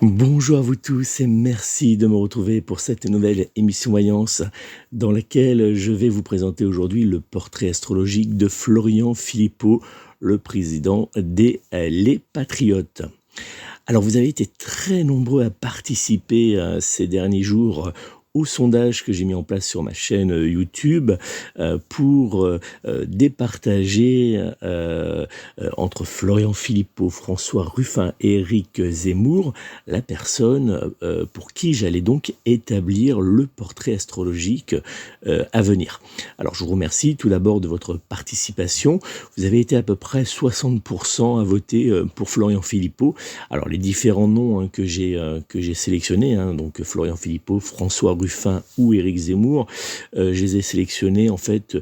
Bonjour à vous tous et merci de me retrouver pour cette nouvelle émission Voyance dans laquelle je vais vous présenter aujourd'hui le portrait astrologique de Florian Philippot, le président des Les Patriotes. Alors vous avez été très nombreux à participer ces derniers jours au sondage que j'ai mis en place sur ma chaîne YouTube pour départager entre Florian Philippot, François Ruffin et Éric Zemmour la personne pour qui j'allais donc établir le portrait astrologique à venir. Alors je vous remercie tout d'abord de votre participation. Vous avez été à peu près 60% à voter pour Florian Philippot. Alors les différents noms que j'ai sélectionnés, donc Florian Philippot, François Ruffin ou Éric Zemmour, je les ai sélectionnés en fait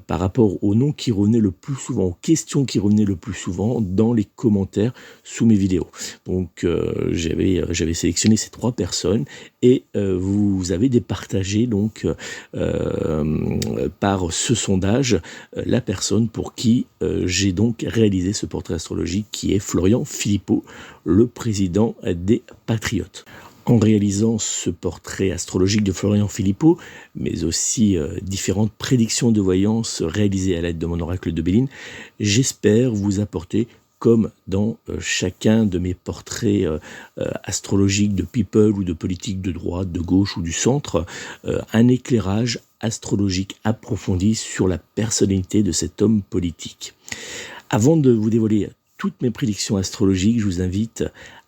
par rapport aux noms qui revenaient le plus souvent, aux questions qui revenaient le plus souvent dans les commentaires sous mes vidéos. Donc j'avais sélectionné ces trois personnes et vous avez départagé donc par ce sondage la personne pour qui j'ai donc réalisé ce portrait astrologique qui est Florian Philippot, le président des Patriotes. En réalisant ce portrait astrologique de Florian Philippot, mais aussi différentes prédictions de voyance réalisées à l'aide de mon oracle de Béline, j'espère vous apporter, comme dans chacun de mes portraits astrologiques de people ou de politique de droite, de gauche ou du centre, un éclairage astrologique approfondi sur la personnalité de cet homme politique. Avant de vous dévoiler toutes mes prédictions astrologiques, je vous invite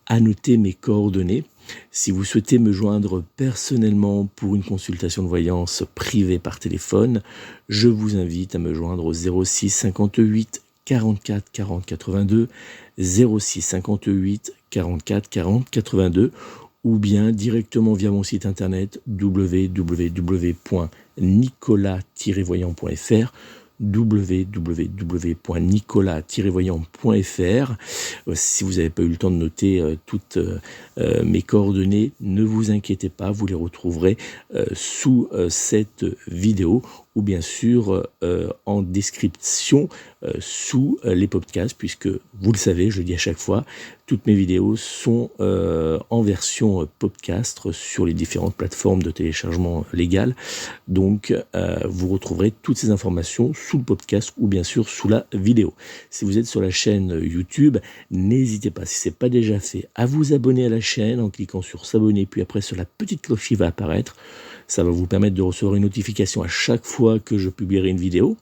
à noter mes coordonnées. Si vous souhaitez me joindre personnellement pour une consultation de voyance privée par téléphone, je vous invite à me joindre au 06 58 44 40 82, 06 58 44 40 82, ou bien directement via mon site internet www.nicolas-voyant.fr, www.nicolas-voyant.fr. Si vous n'avez pas eu le temps de noter toutes mes coordonnées, ne vous inquiétez pas, vous les retrouverez sous cette vidéo ou bien sûr en description sous les podcasts, puisque vous le savez, je le dis à chaque fois, toutes mes vidéos sont en version podcast sur les différentes plateformes de téléchargement légal. Donc vous retrouverez toutes ces informations sous le podcast ou bien sûr sous la vidéo. Si vous êtes sur la chaîne YouTube, n'hésitez pas, si ce n'est pas déjà fait, à vous abonner à la chaîne en cliquant sur s'abonner, puis après sur la petite cloche qui va apparaître. Ça va vous permettre de recevoir une notification à chaque fois que je publierai une vidéo.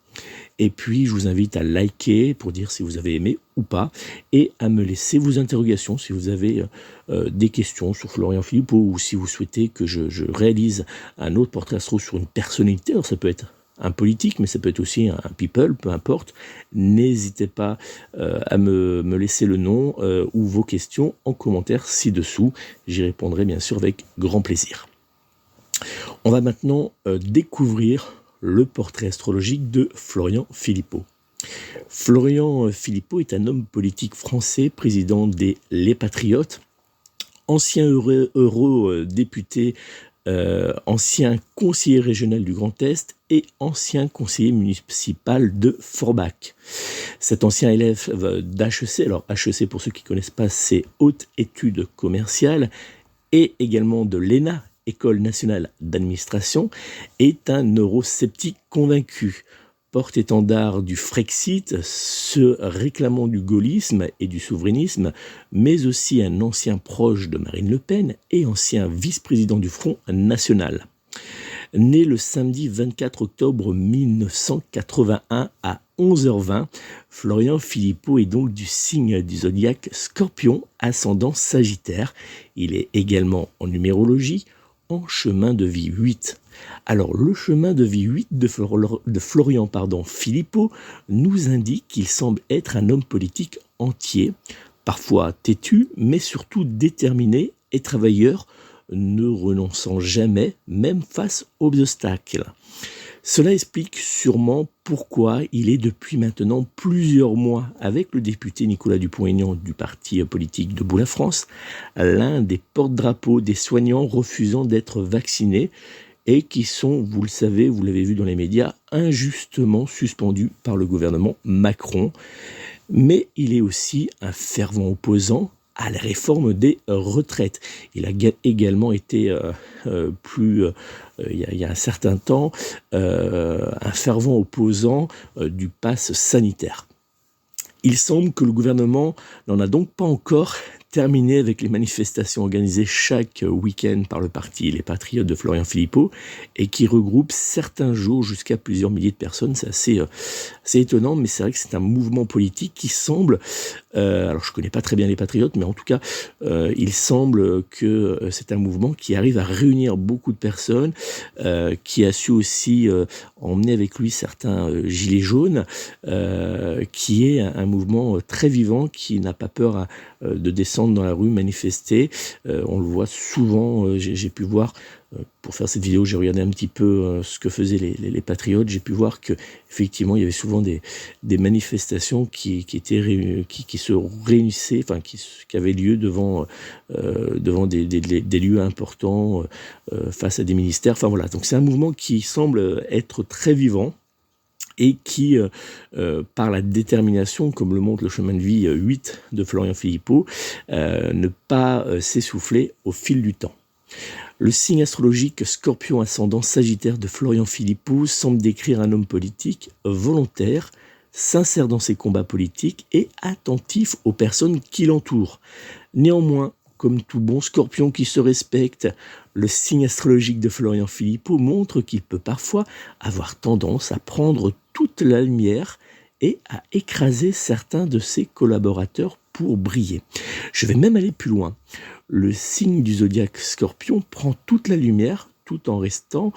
Et puis, je vous invite à liker pour dire si vous avez aimé ou pas et à me laisser vos interrogations si vous avez des questions sur Florian Philippot ou si vous souhaitez que je réalise un autre portrait astro sur une personnalité. Alors, ça peut être un politique, mais ça peut être aussi un people, peu importe. N'hésitez pas à me laisser le nom ou vos questions en commentaire ci-dessous. J'y répondrai bien sûr avec grand plaisir. On va maintenant découvrir le portrait astrologique de Florian Philippot. Florian Philippot est un homme politique français, président des Les Patriotes, ancien eurodéputé, ancien conseiller régional du Grand Est et ancien conseiller municipal de Forbach. Cet ancien élève d'HEC, alors HEC pour ceux qui ne connaissent pas, c'est Haute Études Commerciales, et également de l'ENA, École nationale d'administration, est un eurosceptique convaincu, porte-étendard du Frexit, se réclamant du gaullisme et du souverainisme, mais aussi un ancien proche de Marine Le Pen et ancien vice-président du Front National. Né le samedi 24 octobre 1981 à 11h20, Florian Philippot est donc du signe du zodiaque Scorpion, ascendant Sagittaire. Il est également en numérologie en chemin de vie 8. Alors le chemin de vie 8 de Florian Philippot nous indique qu'il semble être un homme politique entier, parfois têtu, mais surtout déterminé et travailleur, ne renonçant jamais, même face aux obstacles. Cela explique sûrement pourquoi il est depuis maintenant plusieurs mois avec le député Nicolas Dupont-Aignan du parti politique Debout la France, l'un des porte-drapeaux des soignants refusant d'être vaccinés et qui sont, vous le savez, vous l'avez vu dans les médias, injustement suspendus par le gouvernement Macron. Mais il est aussi un fervent opposant à la réforme des retraites. Il a également été il y a un certain temps, un fervent opposant du pass sanitaire. Il semble que le gouvernement n'en a donc pas encore terminé avec les manifestations organisées chaque week-end par le parti Les Patriotes de Florian Philippot et qui regroupent certains jours jusqu'à plusieurs milliers de personnes. C'est assez étonnant, mais c'est vrai que c'est un mouvement politique qui semble, alors je connais pas très bien les Patriotes, mais en tout cas, il semble que c'est un mouvement qui arrive à réunir beaucoup de personnes, qui a su aussi emmener avec lui certains gilets jaunes, qui est un mouvement très vivant, qui n'a pas peur de descendre dans la rue, manifester. On le voit souvent, j'ai pu voir, pour faire cette vidéo, j'ai regardé un petit peu ce que faisaient les Patriotes. J'ai pu voir que effectivement, il y avait souvent des manifestations qui se réunissaient, enfin qui avaient lieu devant des lieux importants, face à des ministères. Enfin voilà, donc c'est un mouvement qui semble être très vivant et qui, par la détermination, comme le montre le chemin de vie 8 de Florian Philippot, ne pas s'essouffler au fil du temps. Le signe astrologique Scorpion ascendant Sagittaire de Florian Philippot semble décrire un homme politique volontaire, sincère dans ses combats politiques et attentif aux personnes qui l'entourent. Néanmoins, comme tout bon Scorpion qui se respecte, le signe astrologique de Florian Philippot montre qu'il peut parfois avoir tendance à prendre toute la lumière et à écraser certains de ses collaborateurs pour briller. Je vais même aller plus loin. Le signe du zodiaque Scorpion prend toute la lumière tout en restant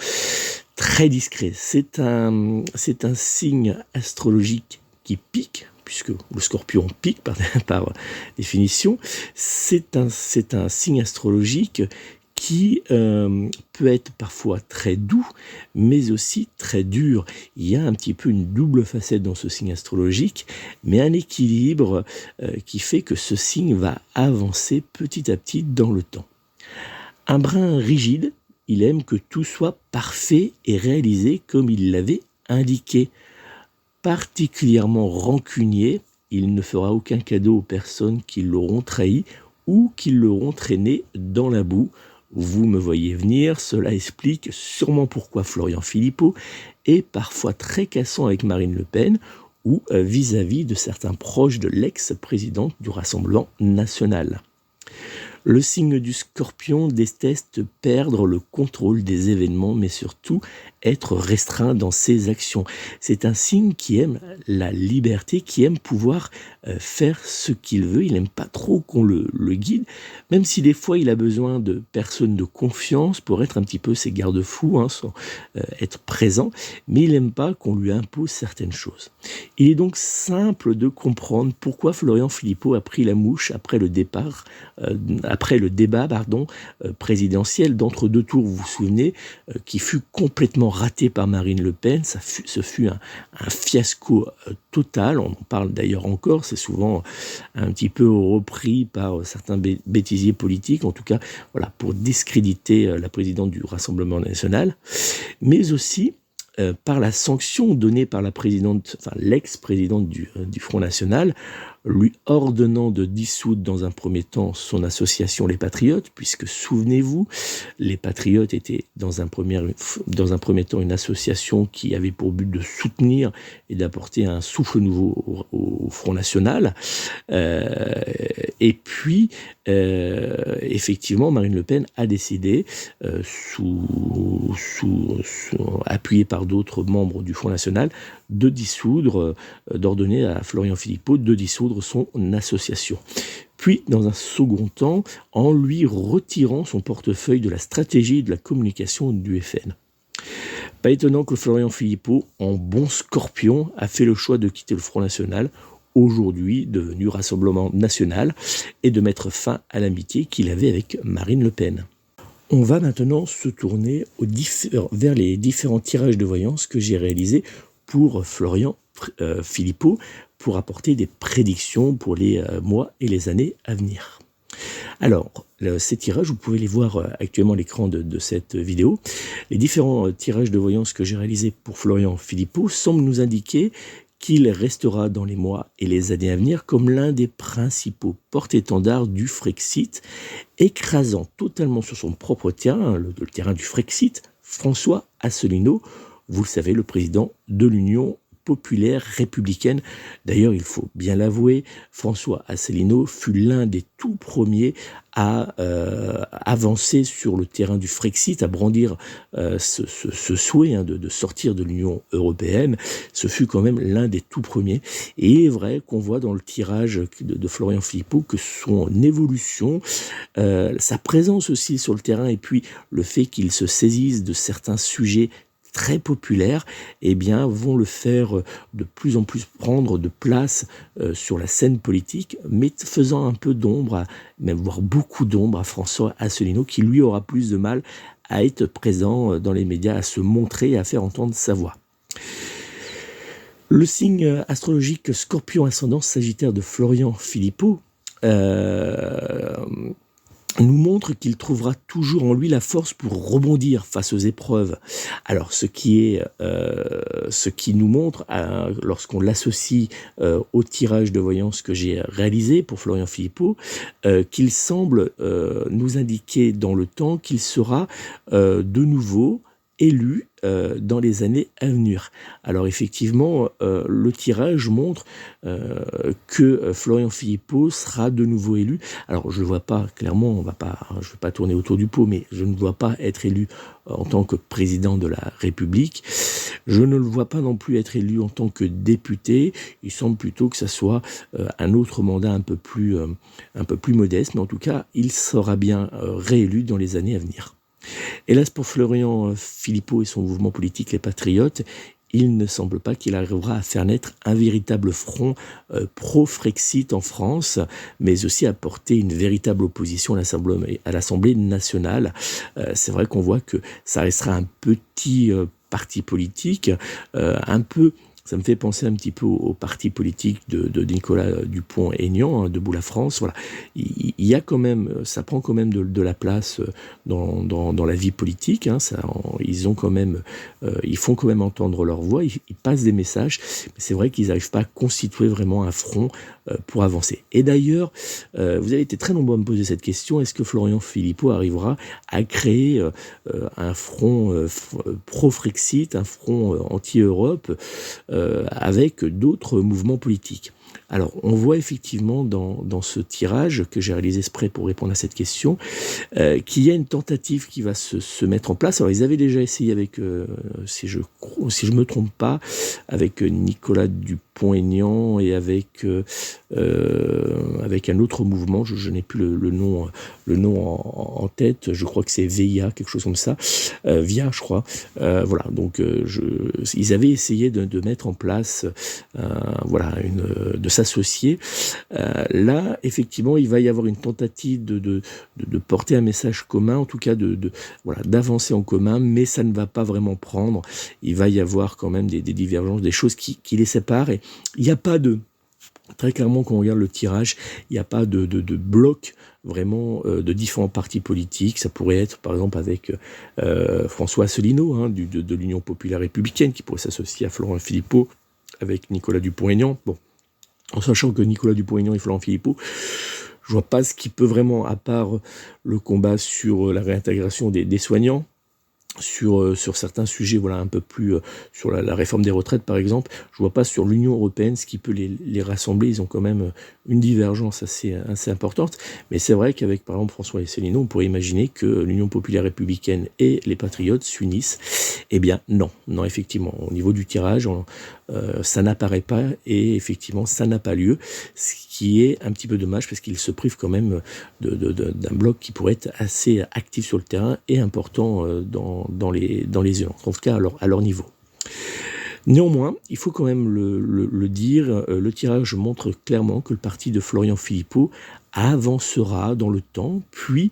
très discret. C'est un signe astrologique qui pique, puisque le Scorpion pique par définition. C'est un signe astrologique qui peut être parfois très doux, mais aussi très dur. Il y a un petit peu une double facette dans ce signe astrologique, mais un équilibre qui fait que ce signe va avancer petit à petit dans le temps. Un brin rigide, il aime que tout soit parfait et réalisé comme il l'avait indiqué. Particulièrement rancunier, il ne fera aucun cadeau aux personnes qui l'auront trahi ou qui l'auront traîné dans la boue. Vous me voyez venir, cela explique sûrement pourquoi Florian Philippot est parfois très cassant avec Marine Le Pen ou vis-à-vis de certains proches de l'ex-présidente du Rassemblement national. Le signe du Scorpion déteste perdre le contrôle des événements, mais surtout être restreint dans ses actions. C'est un signe qui aime la liberté, qui aime pouvoir faire ce qu'il veut. Il n'aime pas trop qu'on le guide, même si des fois il a besoin de personnes de confiance pour être un petit peu ses garde-fous, sans être présent, mais il n'aime pas qu'on lui impose certaines choses. Il est donc simple de comprendre pourquoi Florian Philippot a pris la mouche après le débat présidentiel d'entre-deux tours, vous vous souvenez, qui fut complètement raté par Marine Le Pen. Ce fut un fiasco total. On en parle d'ailleurs encore. C'est souvent un petit peu repris par certains bêtisiers politiques, en tout cas, voilà, pour discréditer la présidente du Rassemblement national, mais aussi par la sanction donnée par l'ex-présidente du Front National, lui ordonnant de dissoudre dans un premier temps son association Les Patriotes, puisque souvenez-vous, Les Patriotes étaient dans un premier temps une association qui avait pour but de soutenir et d'apporter un souffle nouveau au Front National. Et puis, effectivement, Marine Le Pen a décidé, appuyée par d'autres membres du Front National, d'ordonner à Florian Philippot de dissoudre son association. Puis, dans un second temps, en lui retirant son portefeuille de la stratégie et de la communication du FN. Pas étonnant que Florian Philippot, en bon Scorpion, a fait le choix de quitter le Front National, aujourd'hui devenu Rassemblement National, et de mettre fin à l'amitié qu'il avait avec Marine Le Pen. On va maintenant se tourner vers les différents tirages de voyance que j'ai réalisés pour Florian Philippot pour apporter des prédictions pour les mois et les années à venir. Alors, ces tirages, vous pouvez les voir actuellement à l'écran de cette vidéo. Les différents tirages de voyance que j'ai réalisés pour Florian Philippot semblent nous indiquer qu'il restera dans les mois et les années à venir comme l'un des principaux porte-étendards du Frexit, écrasant totalement sur son propre terrain, le terrain du Frexit, François Asselineau, vous le savez, le président de l'Union populaire républicaine. D'ailleurs, il faut bien l'avouer, François Asselineau fut l'un des tout premiers à avancer sur le terrain du Frexit, à brandir ce souhait de sortir de l'Union européenne. Ce fut quand même l'un des tout premiers. Et il est vrai qu'on voit dans le tirage de Florian Philippot que son évolution, sa présence aussi sur le terrain, et puis le fait qu'il se saisisse de certains sujets très populaires, eh bien, vont le faire de plus en plus prendre de place sur la scène politique, mais faisant un peu d'ombre, même voire beaucoup d'ombre à François Asselineau, qui lui aura plus de mal à être présent dans les médias, à se montrer et à faire entendre sa voix. Le signe astrologique Scorpion ascendant Sagittaire de Florian Philippot nous montre qu'il trouvera toujours en lui la force pour rebondir face aux épreuves. Alors, ce qui nous montre, lorsqu'on l'associe au tirage de voyance que j'ai réalisé pour Florian Philippot, qu'il semble nous indiquer dans le temps qu'il sera de nouveau élu dans les années à venir. Alors effectivement, le tirage montre que Florian Philippot sera de nouveau élu. Alors je ne vois pas, clairement, je ne vais pas tourner autour du pot, mais je ne vois pas être élu en tant que président de la République. Je ne le vois pas non plus être élu en tant que député. Il semble plutôt que ça soit un autre mandat un peu plus modeste, mais en tout cas, il sera bien réélu dans les années à venir. Hélas pour Florian Philippot et son mouvement politique Les Patriotes, il ne semble pas qu'il arrivera à faire naître un véritable front pro-Frexit en France, mais aussi à porter une véritable opposition à l'Assemblée nationale. C'est vrai qu'on voit que ça restera un petit parti politique, un peu... Ça me fait penser un petit peu au parti politique de Nicolas Dupont-Aignan, Debout la France. Voilà, il y a quand même, ça prend quand même de la place dans la vie politique. Hein, ils font quand même entendre leur voix. Ils passent des messages. Mais c'est vrai qu'ils n'arrivent pas à constituer vraiment un front pour avancer. Et d'ailleurs, vous avez été très nombreux à me poser cette question. Est-ce que Florian Philippot arrivera à créer un front pro-Frexit, un front anti-Europe avec d'autres mouvements politiques? Alors, on voit effectivement dans ce tirage que j'ai réalisé exprès pour répondre à cette question, qu'il y a une tentative qui va se mettre en place. Alors, ils avaient déjà essayé avec, si je me trompe pas, avec Nicolas Dupont-Aignan et avec un autre mouvement, je n'ai plus le nom en tête, je crois que c'est VIA, quelque chose comme ça, VIA je crois, voilà, donc ils avaient essayé de mettre en place, de s'associer. Là, effectivement, il va y avoir une tentative de porter un message commun, en tout cas d'avancer en commun, mais ça ne va pas vraiment prendre. Il va y avoir quand même des divergences, des choses qui les séparent, et il n'y a pas très clairement, quand on regarde le tirage, il n'y a pas de bloc vraiment de différents partis politiques. Ça pourrait être, par exemple, avec François Asselineau, de l'Union populaire républicaine, qui pourrait s'associer à Florian Philippot, avec Nicolas Dupont-Aignan. Bon, en sachant que Nicolas Dupont-Aignan et Florian Philippot, je vois pas ce qui peut vraiment, à part le combat sur la réintégration des soignants, sur certains sujets, voilà, un peu plus sur la réforme des retraites par exemple, je vois pas sur l'Union européenne ce qui peut les rassembler. Ils ont quand même une divergence assez importante, mais c'est vrai qu'avec par exemple François Asselineau, on pourrait imaginer que l'Union populaire républicaine et les Patriotes s'unissent. Eh bien non, effectivement, au niveau du tirage, ça n'apparaît pas, et effectivement ça n'a pas lieu, ce qui est un petit peu dommage parce qu'il se prive quand même d'un bloc qui pourrait être assez actif sur le terrain et important dans les urnes, en tout cas à leur niveau. Néanmoins, il faut quand même le dire, le tirage montre clairement que le parti de Florian Philippot avancera dans le temps, puis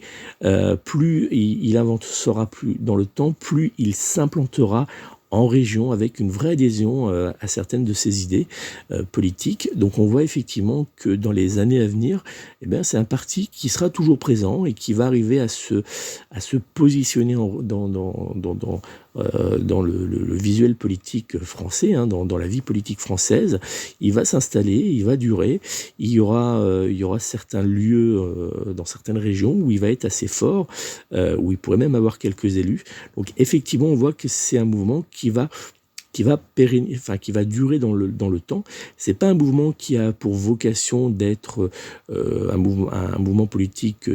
plus il avancera dans le temps, plus il s'implantera en région avec une vraie adhésion à certaines de ses idées politiques. Donc on voit effectivement que dans les années à venir, eh bien, c'est un parti qui sera toujours présent et qui va arriver à se positionner dans le visuel politique français, hein, dans la vie politique française. Il va s'installer, il va durer. Il y aura certains lieux dans certaines régions où il va être assez fort, où il pourrait même avoir quelques élus. Donc effectivement, on voit que c'est un mouvement qui va durer dans le temps. C'est pas un mouvement qui a pour vocation d'être un mouvement politique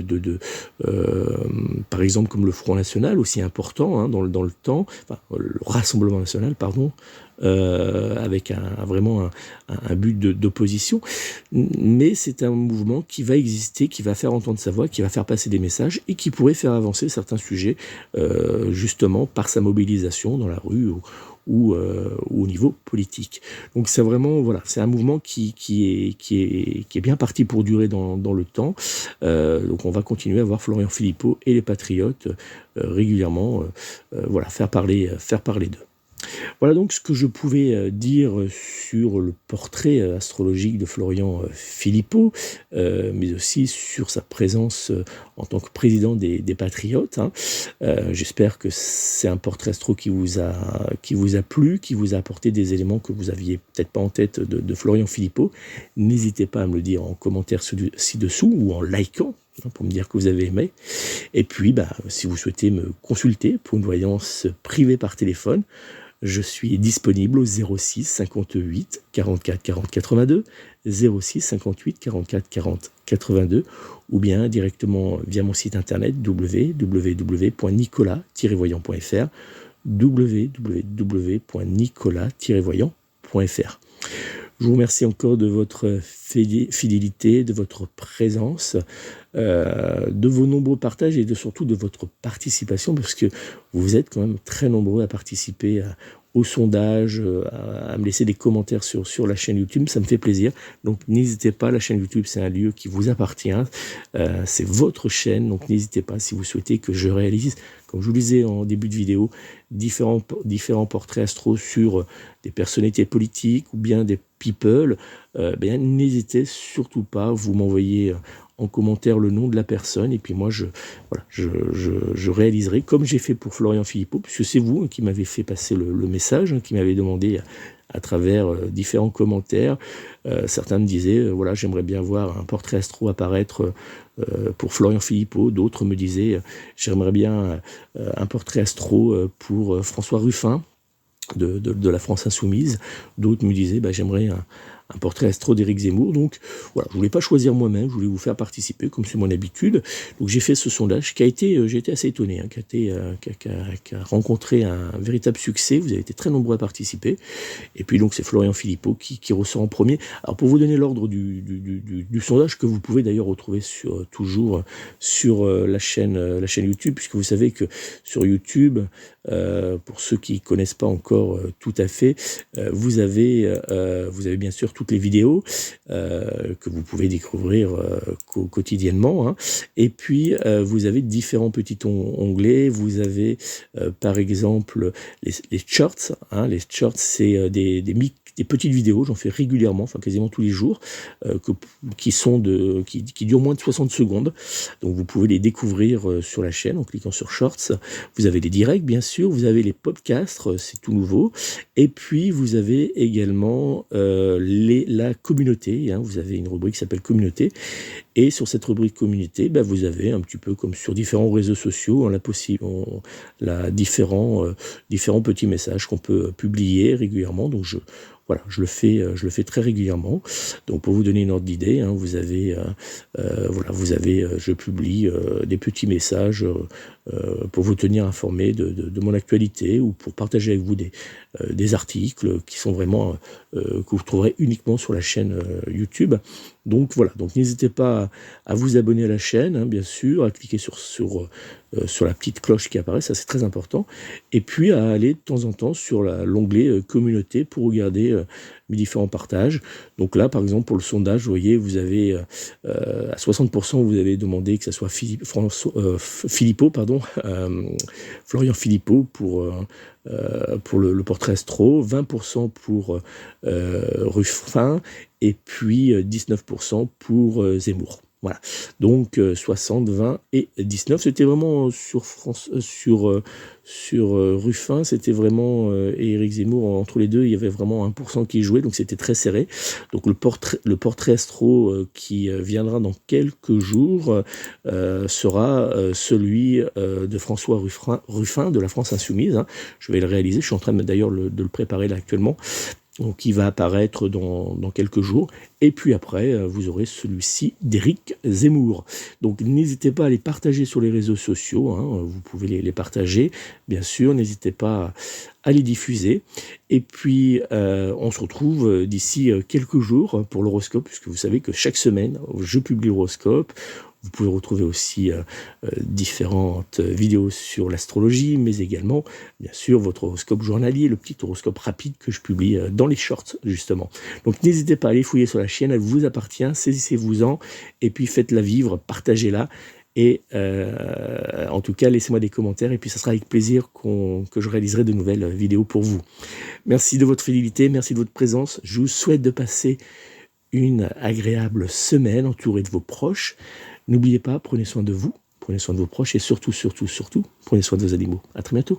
par exemple comme le Front National, aussi important hein, dans le temps, enfin, le Rassemblement National, pardon, avec vraiment un but d'opposition. Mais c'est un mouvement qui va exister, qui va faire entendre sa voix, qui va faire passer des messages et qui pourrait faire avancer certains sujets, justement par sa mobilisation dans la rue ou au niveau politique. Donc c'est vraiment, voilà, c'est un mouvement qui est bien parti pour durer dans le temps. Donc on va continuer à voir Florian Philippot et les Patriotes régulièrement voilà, faire parler d'eux. Voilà donc ce que je pouvais dire sur le portrait astrologique de Florian Philippot, mais aussi sur sa présence en tant que président des Patriotes. Hein. J'espère que c'est un portrait astro qui vous a plu, qui vous a apporté des éléments que vous aviez peut-être pas en tête de Florian Philippot. N'hésitez pas à me le dire en commentaire ci-dessous ou en likant pour me dire que vous avez aimé. Et puis, si vous souhaitez me consulter pour une voyance privée par téléphone, je suis disponible au 06 58 44 40 82, 06 58 44 40 82, ou bien directement via mon site internet www.nicolas-voyant.fr, www.nicolas-voyant.fr. Je vous remercie encore de votre fidélité, de votre présence, de vos nombreux partages et surtout de votre participation, parce que vous êtes quand même très nombreux à participer au sondage, à me laisser des commentaires sur la chaîne YouTube. Ça me fait plaisir. Donc n'hésitez pas, la chaîne YouTube, c'est un lieu qui vous appartient. C'est votre chaîne, donc n'hésitez pas si vous souhaitez que je réalise, comme je vous le disais en début de vidéo, différents portraits astro sur des personnalités politiques ou bien des people. N'hésitez surtout pas, vous m'envoyez en commentaire le nom de la personne et puis moi je réaliserai comme j'ai fait pour Florian Philippot, puisque c'est vous qui m'avez fait passer le message, qui m'avez demandé à travers différents commentaires. Certains me disaient voilà, j'aimerais bien voir un portrait astro apparaître pour Florian Philippot. D'autres me disaient j'aimerais bien un portrait astro pour François Ruffin de la France Insoumise. D'autres me disaient j'aimerais un portrait astro d'Éric Zemmour. Donc voilà, je voulais pas choisir moi-même, je voulais vous faire participer comme c'est mon habitude. Donc j'ai fait ce sondage qui a été, j'ai été assez étonné, hein, qui a rencontré un véritable succès. Vous avez été très nombreux à participer. Et puis donc c'est Florian Philippot qui ressort en premier. Alors pour vous donner l'ordre du sondage, que vous pouvez d'ailleurs retrouver toujours sur la chaîne YouTube, puisque vous savez que sur YouTube, pour ceux qui connaissent pas encore tout à fait, vous avez bien sûr toutes les vidéos que vous pouvez découvrir quotidiennement, hein. Et puis vous avez différents petits onglets. Vous avez par exemple les shorts, hein. Les shorts, c'est des petites vidéos, j'en fais régulièrement, enfin quasiment tous les jours, qui durent moins de 60 secondes. Donc vous pouvez les découvrir sur la chaîne en cliquant sur Shorts. Vous avez les directs, bien sûr, vous avez les podcasts, c'est tout nouveau. Et puis vous avez également la communauté, hein. Vous avez une rubrique qui s'appelle Communauté. Et sur cette rubrique Communauté, vous avez un petit peu comme sur différents réseaux sociaux, différents petits messages qu'on peut publier régulièrement. Donc je le fais très régulièrement. Donc pour vous donner une ordre d'idée, hein, je publie des petits messages pour vous tenir informé de mon actualité ou pour partager avec vous des articles qui sont vraiment que vous trouverez uniquement sur la chaîne YouTube. Donc voilà, donc n'hésitez pas à vous abonner à la chaîne, hein, bien sûr, à cliquer sur la petite cloche qui apparaît, ça c'est très important, et puis à aller de temps en temps sur l'onglet communauté pour regarder mes différents partages. Donc là, par exemple, pour le sondage, vous voyez, vous avez à 60%, vous avez demandé que ça soit Florian Philippot pour le portrait astro, 20% pour Ruffin, et puis 19% pour Zemmour. Voilà, donc 60, 20 et 19. C'était vraiment sur Ruffin, c'était vraiment et Éric Zemmour, entre les deux, il y avait vraiment 1% qui jouait, donc c'était très serré. Donc le portrait astro qui viendra dans quelques jours sera celui de François Ruffin de la France Insoumise, hein. Je vais le réaliser, je suis en train d'ailleurs de le préparer là actuellement. Donc, qui va apparaître dans quelques jours. Et puis après, vous aurez celui-ci d'Éric Zemmour. Donc n'hésitez pas à les partager sur les réseaux sociaux, hein. Vous pouvez les partager, bien sûr. N'hésitez pas à les diffuser. Et puis, on se retrouve d'ici quelques jours pour l'horoscope, puisque vous savez que chaque semaine, je publie l'horoscope. Vous pouvez retrouver aussi différentes vidéos sur l'astrologie, mais également, bien sûr, votre horoscope journalier, le petit horoscope rapide que je publie dans les shorts, justement. Donc n'hésitez pas à aller fouiller sur la chaîne, elle vous appartient, saisissez-vous-en, et puis faites-la vivre, partagez-la, et en tout cas, laissez-moi des commentaires, et puis ça sera avec plaisir que je réaliserai de nouvelles vidéos pour vous. Merci de votre fidélité, merci de votre présence, je vous souhaite de passer une agréable semaine entourée de vos proches. N'oubliez pas, prenez soin de vous, prenez soin de vos proches et surtout, surtout, surtout, prenez soin de vos animaux. À très bientôt.